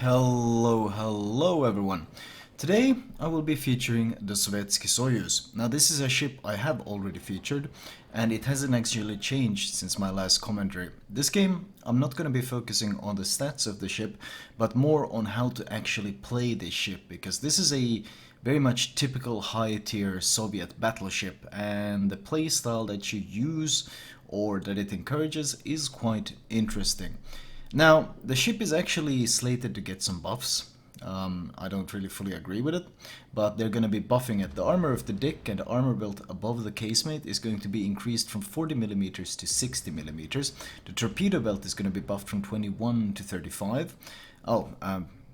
Hello everyone. Today I will be featuring the Sovetsky Soyuz. Now this is a ship I have already featured and it hasn't actually changed since my last commentary. This game I'm not going to be focusing on the stats of the ship but more on how to actually play this ship, because this is a very much typical high tier Soviet battleship and the playstyle that you use or that it encourages is quite interesting. Now, the ship is actually slated to get some buffs. I don't really fully agree with it, but they're going to be buffing it. The armor of the deck and the armor belt above the casemate is going to be increased from 40mm to 60mm. The torpedo belt is going to be buffed from 21 to 35.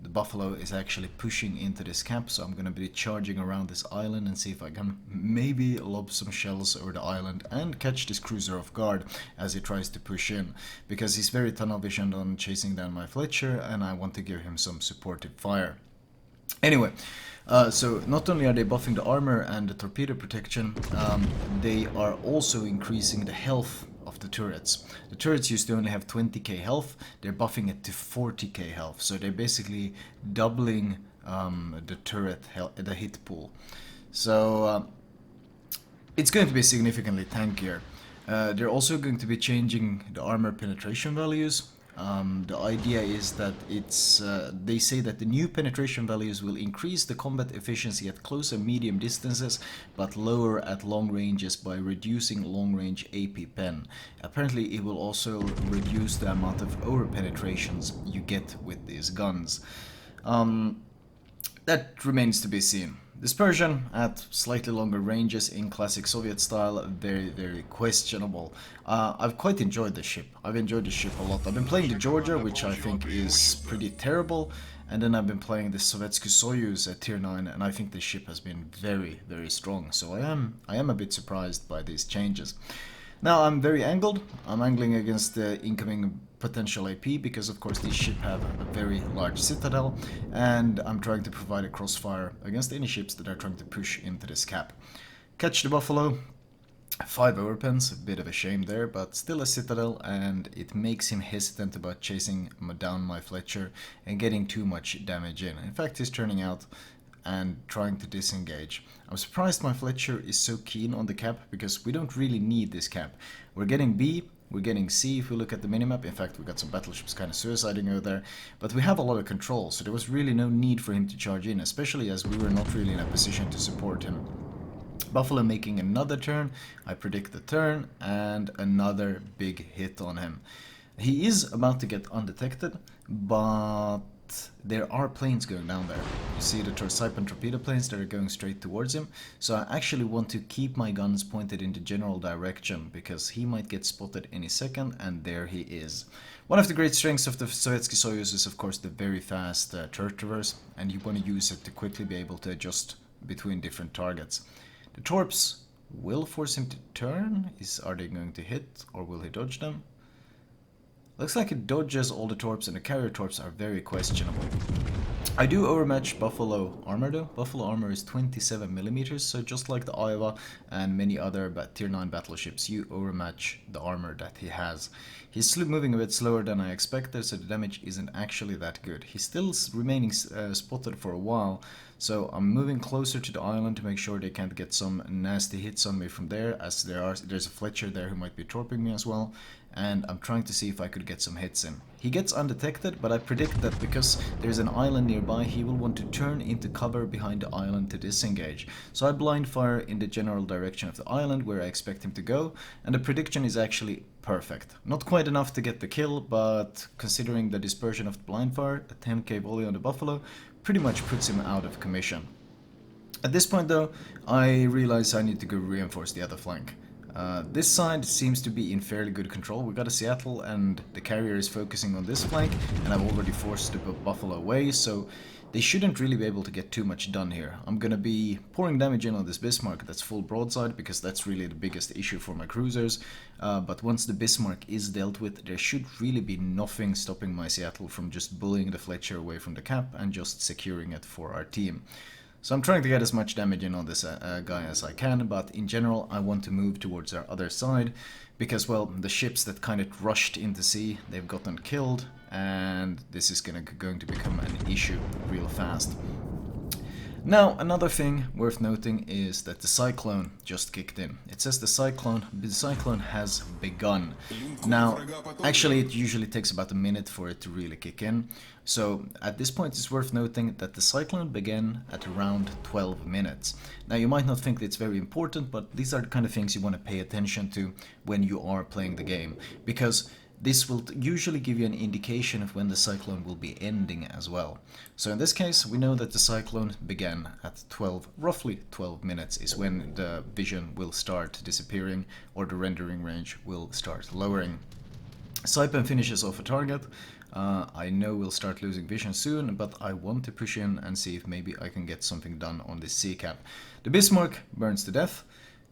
The Buffalo is actually pushing into this cap, so I'm going to be charging around this island and see if I can maybe lob some shells over the island and catch this cruiser off guard as he tries to push in, because he's very tunnel visioned on chasing down my Fletcher and I want to give him some supportive fire. Anyway, so not only are they buffing the armor and the torpedo protection, they are also increasing the health of the turrets. The turrets used to only have 20k health, they're buffing it to 40k health, so they're basically doubling the turret the hit pool. So it's going to be significantly tankier. They're also going to be changing the armor penetration values. The idea is that they say that the new penetration values will increase the combat efficiency at close and medium distances, but lower at long ranges by reducing long-range AP pen. Apparently it will also reduce the amount of over penetrations you get with these guns. That remains to be seen. Dispersion at slightly longer ranges in classic Soviet style, very questionable. I've quite enjoyed the ship. I've enjoyed the ship a lot. I've been playing the Georgia, which I think is pretty terrible, and then I've been playing the Sovetsky Soyuz at tier 9, and I think the ship has been very strong. So I am a bit surprised by these changes. Now I'm very angled. I'm angling against the incoming potential AP because of course these ships have a very large citadel, and I'm trying to provide a crossfire against any ships that are trying to push into this cap. Catch the Buffalo, 5 overpens, a bit of a shame there, but still a citadel, and it makes him hesitant about chasing down my Fletcher and getting too much damage in. In fact, he's turning out and trying to disengage. I'm surprised my Fletcher is so keen on the cap, because we don't really need this cap. We're getting B, we're getting C if we look at the minimap. In fact, we got some battleships kind of suiciding over there, but we have a lot of control, so there was really no need for him to charge in, especially as we were not really in a position to support him. Buffalo making another turn, I predict the turn, and another big hit on him. He is about to get undetected, but there are planes going down there. You see the Saipan torpedo planes that are going straight towards him, so I actually want to keep my guns pointed in the general direction because he might get spotted any second, and there he is. One of the great strengths of the Sovetsky Soyuz is of course the very fast turret traverse, and you want to use it to quickly be able to adjust between different targets. The torps will force him to turn. Are they going to hit, or will he dodge them? Looks like it dodges all the torps, and the carrier torps are very questionable. I do overmatch Buffalo armor though. Buffalo armor is 27mm, so just like the Iowa and many other tier 9 battleships, you overmatch the armor that he has. He's moving a bit slower than I expected, so the damage isn't actually that good. He's still remaining spotted for a while, so I'm moving closer to the island to make sure they can't get some nasty hits on me from there, as there's a Fletcher there who might be torping me as well, and I'm trying to see if I could get some hits in. He gets undetected, but I predict that because there's an island nearby, he will want to turn into cover behind the island to disengage. So I blind fire in the general direction of the island where I expect him to go, and the prediction is actually perfect. Not quite enough to get the kill, but considering the dispersion of the blind fire, a 10k volley on the Buffalo pretty much puts him out of commission. At this point though, I realize I need to go reinforce the other flank. This side seems to be in fairly good control. We got a Seattle and the carrier is focusing on this flank, and I've already forced the Buffalo away, so they shouldn't really be able to get too much done here. I'm gonna be pouring damage in on this Bismarck that's full broadside, because that's really the biggest issue for my cruisers, but once the Bismarck is dealt with, there should really be nothing stopping my Seattle from just bullying the Fletcher away from the cap and just securing it for our team. So I'm trying to get as much damage in on this guy as I can, but in general I want to move towards our other side because, well, the ships that kind of rushed into sea, they've gotten killed, and this is going to become an issue real fast. Now, another thing worth noting is that the cyclone just kicked in. It says the cyclone has begun. Now, actually it usually takes about a minute for it to really kick in. So at this point it's worth noting that the cyclone began at around 12 minutes. Now you might not think that it's very important, but these are the kind of things you want to pay attention to when you are playing the game, because this will usually give you an indication of when the cyclone will be ending as well. So in this case, we know that the cyclone began at roughly 12 minutes is when the vision will start disappearing, or the rendering range will start lowering. Saipan finishes off a target. I know we'll start losing vision soon, but I want to push in and see if maybe I can get something done on this sea cap. The Bismarck burns to death.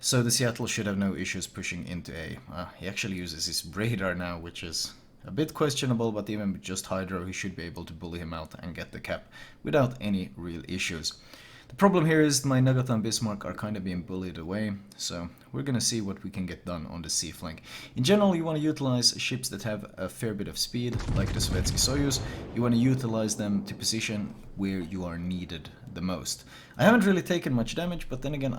So the Seattle should have no issues pushing into A. He actually uses his radar now, which is a bit questionable, but even with just Hydro, he should be able to bully him out and get the cap without any real issues. The problem here is my Nagata and Bismarck are kind of being bullied away, so we're gonna see what we can get done on the sea flank. In general, you want to utilize ships that have a fair bit of speed, like the Sovetsky Soyuz. You want to utilize them to position where you are needed the most. I haven't really taken much damage, but then again,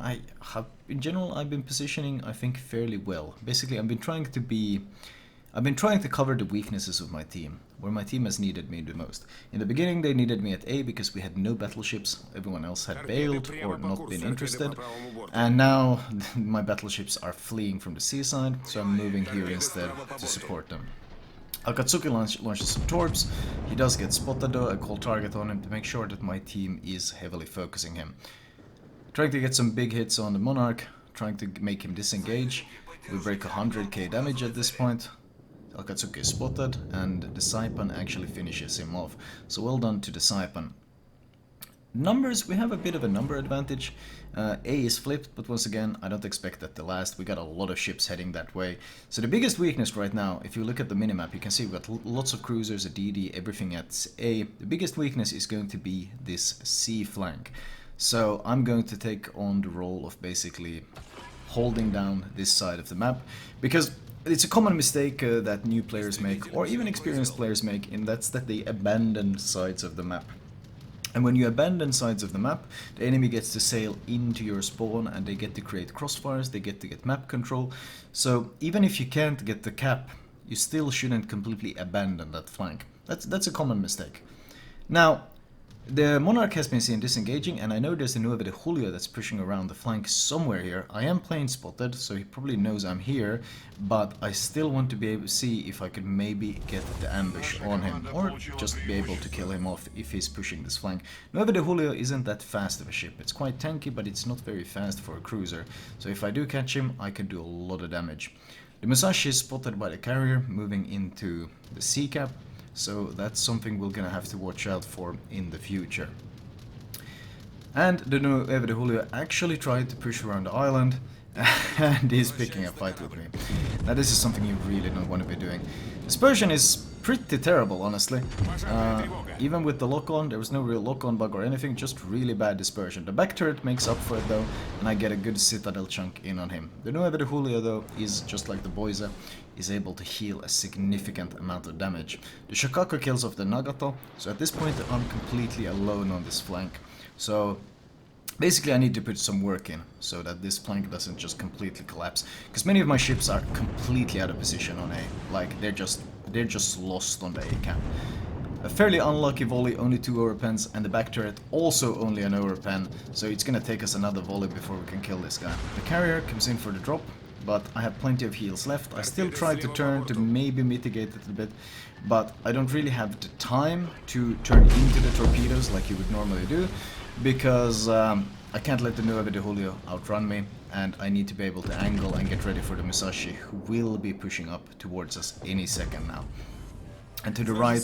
in general, I've been positioning, I think, fairly well. Basically, I've been trying to cover the weaknesses of my team, where my team has needed me the most. In the beginning, they needed me at A because we had no battleships, everyone else had bailed or not been interested, and now my battleships are fleeing from the seaside, so I'm moving here instead to support them. Akatsuki launches some torps. He does get spotted though. I call target on him to make sure that my team is heavily focusing him. Trying to get some big hits on the Monarch, trying to make him disengage. We break 100k damage at this point. Akatsuki is spotted, and the Saipan actually finishes him off. So well done to the Saipan. Numbers, we have a bit of a number advantage. A is flipped, but once again, I don't expect that to last. We got a lot of ships heading that way. So the biggest weakness right now, if you look at the minimap, you can see we've got lots of cruisers, a DD, everything at A. The biggest weakness is going to be this C flank. So I'm going to take on the role of basically holding down this side of the map, because it's a common mistake that new players make, or even experienced players make, and that's that they abandon sides of the map. And when you abandon sides of the map, the enemy gets to sail into your spawn and they get to create crossfires, they get to get map control. So even if you can't get the cap, you still shouldn't completely abandon that flank. That's a common mistake. Now, the Monarch has been seen disengaging, and I know there's a Nueve de Julio that's pushing around the flank somewhere here. I am plane spotted, so he probably knows I'm here, but I still want to be able to see if I could maybe get the ambush on him, or just be able to kill him off if he's pushing this flank. Nueve de Julio isn't that fast of a ship. It's quite tanky, but it's not very fast for a cruiser, so if I do catch him, I can do a lot of damage. The Musashi is spotted by the carrier, moving into the sea cap. So that's something we're gonna have to watch out for in the future. And the Nueve de Julio actually tried to push around the island, and he's picking a fight with me. Now this is something you really don't want to be doing. Dispersion is pretty terrible, honestly. Even with the lock-on, there was no real lock-on bug or anything, just really bad dispersion. The back turret makes up for it though, and I get a good Citadel chunk in on him. The Nueve de Julio though is just like the Boise, is able to heal a significant amount of damage. The Shokaku kills off the Nagato, so at this point I'm completely alone on this flank. So basically I need to put some work in, so that this flank doesn't just completely collapse. Because many of my ships are completely out of position on A. Like, they're just lost on the A cap. A fairly unlucky volley, only 2 overpens, and the back turret also only an overpen, so it's gonna take us another volley before we can kill this guy. The carrier comes in for the drop, but I have plenty of heals left. I still try to turn to maybe mitigate it a bit, but I don't really have the time to turn into the torpedoes like you would normally do, because I can't let the Nueve de Julio outrun me, and I need to be able to angle and get ready for the Musashi, who will be pushing up towards us any second now. And to the right,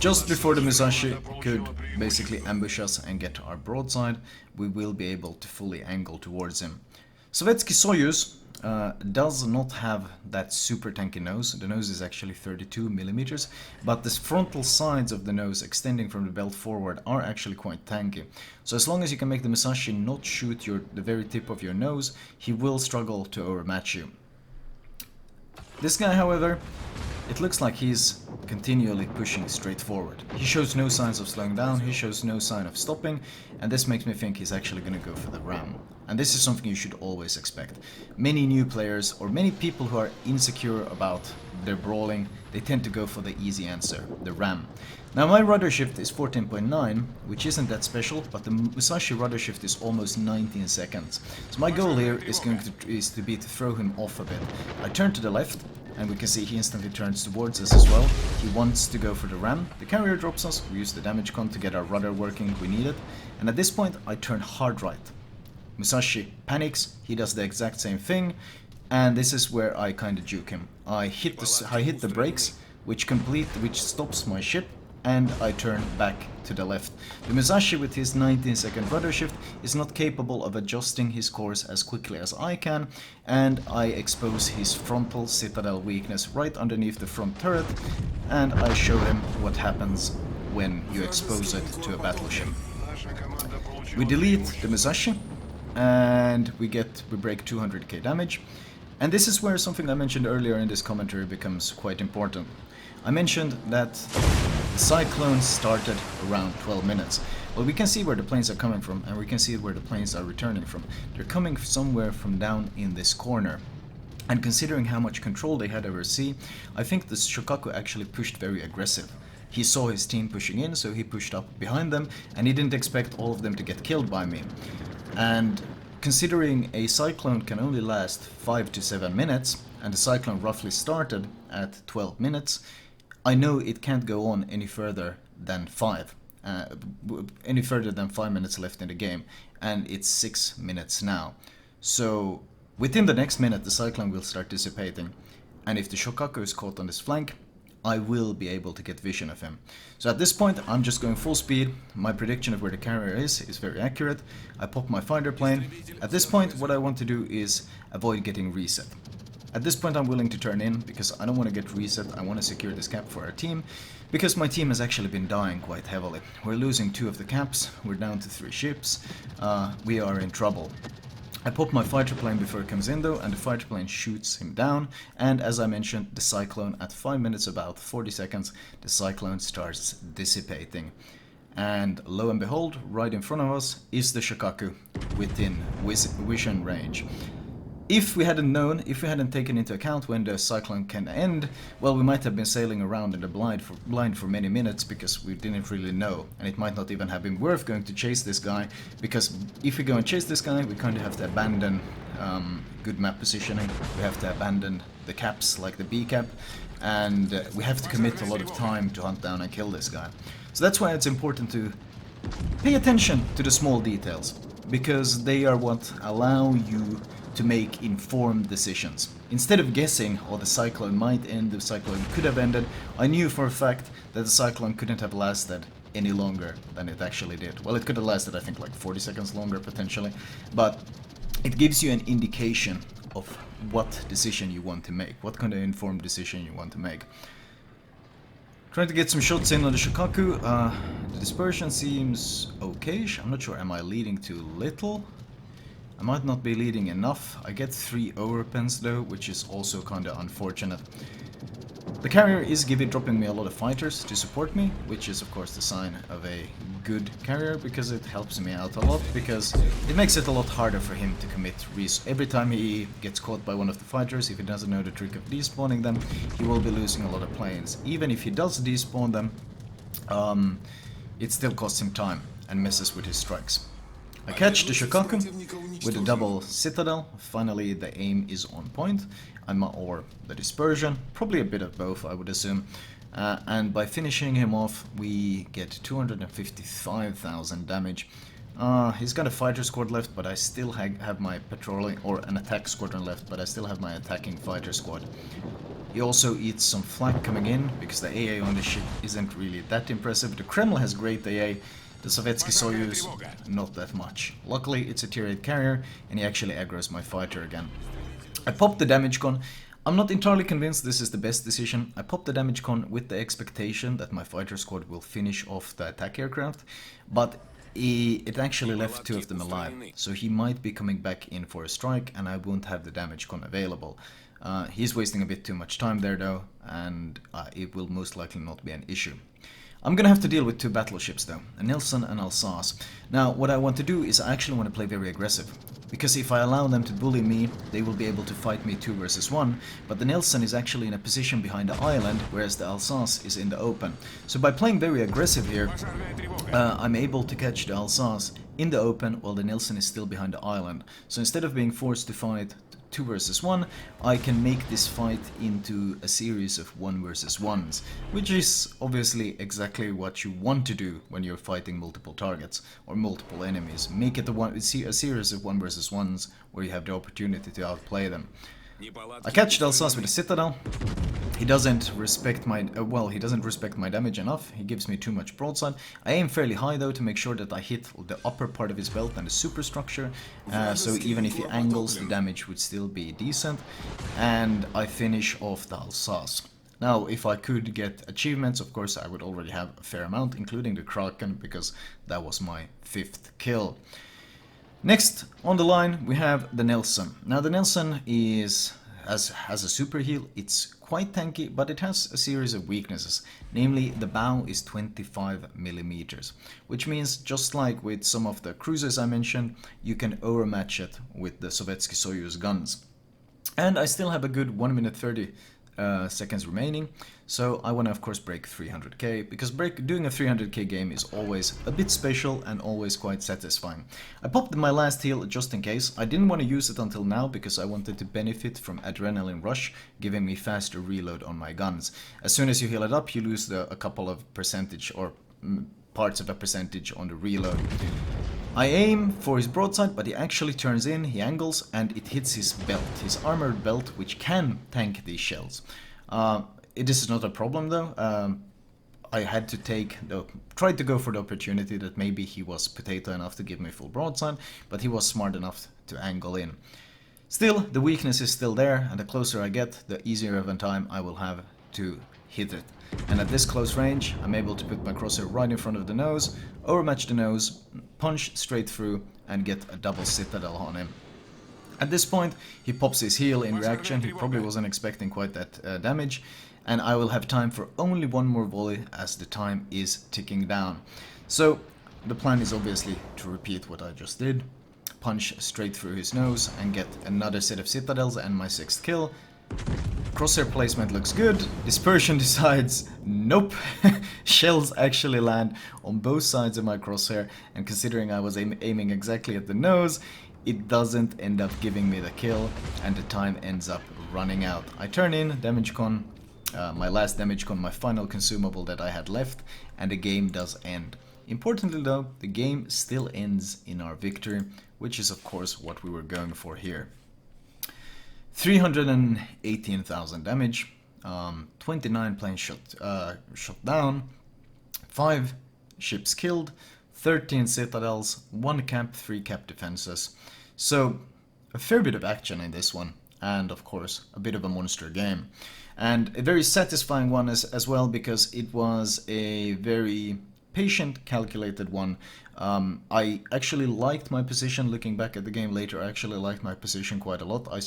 just before the Musashi could basically ambush us and get our broadside, we will be able to fully angle towards him. Sovetsky Soyuz does not have that super tanky nose. The nose is actually 32 millimeters, but the frontal sides of the nose extending from the belt forward are actually quite tanky. So as long as you can make the Musashi not shoot the very tip of your nose, he will struggle to overmatch you. This guy, however, it looks like he's continually pushing straight forward. He shows no signs of slowing down, he shows no sign of stopping, and this makes me think he's actually going to go for the ram. And this is something you should always expect. Many new players, or many people who are insecure about their brawling, they tend to go for the easy answer, the ram. Now my rudder shift is 14.9, which isn't that special, but the Musashi rudder shift is almost 19 seconds. So my goal here is to be to throw him off a bit. I turn to the left, and we can see he instantly turns towards us as well. He wants to go for the ram. The carrier drops us, we use the damage con to get our rudder working if we need it. And at this point I turn hard right. Musashi panics, he does the exact same thing, and this is where I kind of juke him. I hit the brakes, which stops my ship, and I turn back to the left. The Musashi with his 19-second rudder shift is not capable of adjusting his course as quickly as I can, and I expose his frontal citadel weakness right underneath the front turret, and I show him what happens when you expose it to a battleship. We delete the Musashi, and we break 200k damage, and this is where something I mentioned earlier in this commentary becomes quite important. I mentioned that the cyclone started around 12 minutes. Well, we can see where the planes are coming from, and we can see where the planes are returning from. They're coming somewhere from down in this corner. And considering how much control they had over sea, I think the Shokaku actually pushed very aggressive. He saw his team pushing in, so he pushed up behind them, and he didn't expect all of them to get killed by me. And considering a cyclone can only last 5 to 7 minutes, and the cyclone roughly started at 12 minutes, I know it can't go on any further than 5 minutes left in the game, and it's 6 minutes now. So within the next minute the cyclone will start dissipating, and if the Shokaku is caught on this flank, I will be able to get vision of him. So at this point I'm just going full speed. My prediction of where the carrier is very accurate. I pop my fighter plane. At this point what I want to do is avoid getting reset. At this point I'm willing to turn in, because I don't want to get reset. I want to secure this cap for our team, because my team has actually been dying quite heavily. We're losing 2 of the caps, we're down to 3 ships, we are in trouble. I pop my fighter plane before it comes in though, and the fighter plane shoots him down, and as I mentioned, the cyclone at 5 minutes about 40 seconds, the cyclone starts dissipating. And lo and behold, right in front of us is the Shokaku within vision range. If we hadn't known, if we hadn't taken into account when the cyclone can end, well, we might have been sailing around in the blind for many minutes, because we didn't really know, and it might not even have been worth going to chase this guy, because if we go and chase this guy, we kind of have to abandon good map positioning, we have to abandon the caps like the B cap, and we have to commit a lot of time to hunt down and kill this guy. So that's why it's important to pay attention to the small details, because they are what allow you to make informed decisions. Instead of guessing, oh, the cyclone might end, the cyclone could have ended, I knew for a fact that the cyclone couldn't have lasted any longer than it actually did. Well, it could have lasted, I think, like 40 seconds longer potentially, but it gives you an indication of what decision you want to make, what kind of informed decision you want to make. Trying to get some shots in on the Shokaku. The dispersion seems okay-ish. I'm not sure, am I leading too little? I might not be leading enough. I get 3 overpens though, which is also kinda unfortunate. The carrier is dropping me a lot of fighters to support me, which is of course the sign of a good carrier, because it helps me out a lot, because it makes it a lot harder for him to commit every time he gets caught by one of the fighters. If he doesn't know the trick of despawning them, he will be losing a lot of planes. Even if he does despawn them, it still costs him time and messes with his strikes. I catch the Shokaku with a double citadel. Finally the aim is on point, or the dispersion, probably a bit of both I would assume. And by finishing him off we get 255,000 damage. He's got a fighter squad left, but I still have my patrolling, or an attack squadron left, but I still have my attacking fighter squad. He also eats some flak coming in, because the AA on the ship isn't really that impressive. The Kreml has great AA. The Sovetsky Soyuz, not that much. Luckily, it's a tier 8 carrier, and he actually aggroes my fighter again. I popped the damage con. I'm not entirely convinced this is the best decision. I popped the damage con with the expectation that my fighter squad will finish off the attack aircraft, but it actually left two of them alive, so he might be coming back in for a strike and I won't have the damage con available. He's wasting a bit too much time there though, and it will most likely not be an issue. I'm gonna have to deal with two battleships though, a Nelson and Alsace. Now what I want to do is I actually want to play very aggressive, because if I allow them to bully me, they will be able to fight me 2 versus 1, but the Nelson is actually in a position behind the island, whereas the Alsace is in the open. So by playing very aggressive here, I'm able to catch the Alsace in the open while the Nelson is still behind the island. So instead of being forced to fight 2 versus 1, I can make this fight into a series of 1 versus 1s, which is obviously exactly what you want to do when you're fighting multiple targets or multiple enemies. Make it a series of 1 versus 1s where you have the opportunity to outplay them. I catch Alsace with a Citadel. He doesn't respect my he doesn't respect my damage enough. He gives me too much broadside. I aim fairly high though to make sure that I hit the upper part of his belt and the superstructure. So even if he angles, the damage would still be decent. And I finish off the Alsace. Now, if I could get achievements, of course, I would already have a fair amount, including the Kraken, because that was my 5th kill. Next on the line we have the Nelson. Now the Nelson has a super heal. It's quite tanky, but it has a series of weaknesses. Namely, the bow is 25mm, which means just like with some of the cruisers I mentioned, you can overmatch it with the Sovetsky Soyuz guns. And I still have a good 1 minute 30 seconds remaining, so I want to of course break 300k, because doing a 300k game is always a bit special and always quite satisfying. I popped my last heal just in case. I didn't want to use it until now because I wanted to benefit from adrenaline rush, giving me faster reload on my guns. As soon as you heal it up, you lose a couple of percentage or parts of a percentage on the reload. I aim for his broadside, but he actually turns in, he angles, and it hits his belt, his armored belt, which can tank these shells. This is not a problem though. I had to tried to go for the opportunity that maybe he was potato enough to give me full broadside, but he was smart enough to angle in. Still, the weakness is still there, and the closer I get, the easier of a time I will have to hit it. And at this close range, I'm able to put my crosshair right in front of the nose, overmatch the nose, punch straight through, and get a double Citadel on him. At this point, he pops his heal in reaction. He probably wasn't expecting quite that damage, and I will have time for only one more volley as the time is ticking down. So the plan is obviously to repeat what I just did, punch straight through his nose and get another set of Citadels and my 6th kill. Crosshair placement looks good. Dispersion decides nope. Shells actually land on both sides of my crosshair, and considering I was aiming exactly at the nose, it doesn't end up giving me the kill, and the time ends up running out. I turn in damage con, my last damage con, my final consumable that I had left, and the game does end. Importantly though, the game still ends in our victory, which is of course what we were going for here. 318,000 damage, 29 planes shot down, 5 ships killed, 13 citadels, 1 camp, 3 cap defenses. So a fair bit of action in this one, and of course a bit of a monster game. And a very satisfying one as well, because it was a very patient, calculated one. I actually liked my position. Looking back at the game later, I actually liked my position quite a lot. I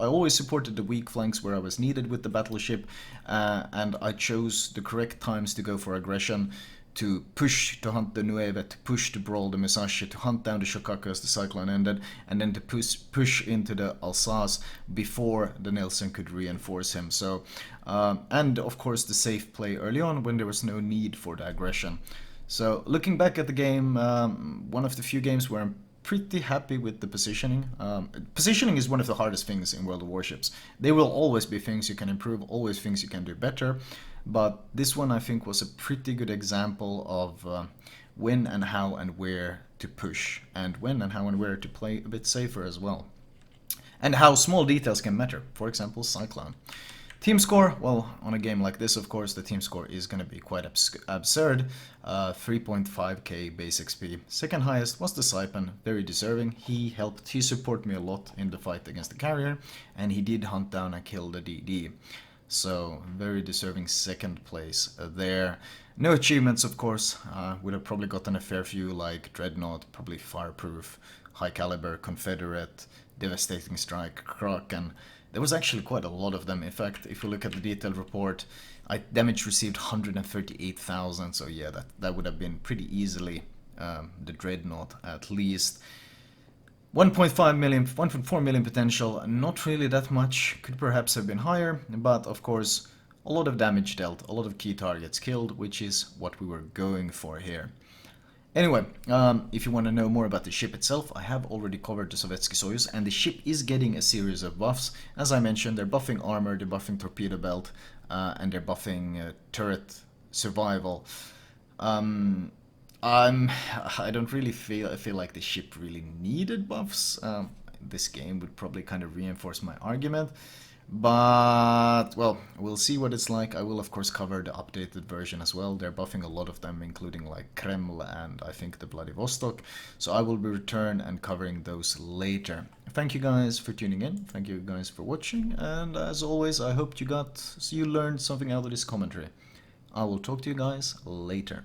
always supported the weak flanks where I was needed with the battleship, and I chose the correct times to go for aggression, to push to hunt the Nueve, to push to brawl the Musashi, to hunt down the Shokaku as the cyclone ended, and then to push into the Alsace before the Nelson could reinforce him. So, and of course the safe play early on when there was no need for the aggression. So looking back at the game, one of the few games where I'm pretty happy with the positioning. Positioning is one of the hardest things in World of Warships. There will always be things you can improve, always things you can do better, but this one I think was a pretty good example of when and how and where to push, and when and how and where to play a bit safer as well. And how small details can matter, for example Cyclone. Team score, well, on a game like this, of course, the team score is going to be quite absurd. 3.5k base XP. Second highest was the Saipan, very deserving. He supported me a lot in the fight against the carrier, and he did hunt down and kill the DD. So, very deserving second place there. No achievements, of course. Would have probably gotten a fair few like Dreadnought, probably Fireproof, High Caliber, Confederate, Devastating Strike, Kraken. There was actually quite a lot of them. In fact, if you look at the detailed report, damage received 138,000. So yeah, that would have been pretty easily the Dreadnought at least. 1.5 million, 1.4 million potential, not really that much, could perhaps have been higher, but of course a lot of damage dealt, a lot of key targets killed, which is what we were going for here. Anyway, if you want to know more about the ship itself, I have already covered the Sovetsky Soyuz, and the ship is getting a series of buffs. As I mentioned, they're buffing armor, they're buffing torpedo belt, and they're buffing turret survival. I don't really feel like the ship really needed buffs. This game would probably kind of reinforce my argument. But, well, we'll see what it's like. I will, of course, cover the updated version as well. They're buffing a lot of them, including, like, Kreml and, I think, the Vladivostok. So I will be return and covering those later. Thank you guys for tuning in. Thank you guys for watching. And, as always, I hope you learned something out of this commentary. I will talk to you guys later.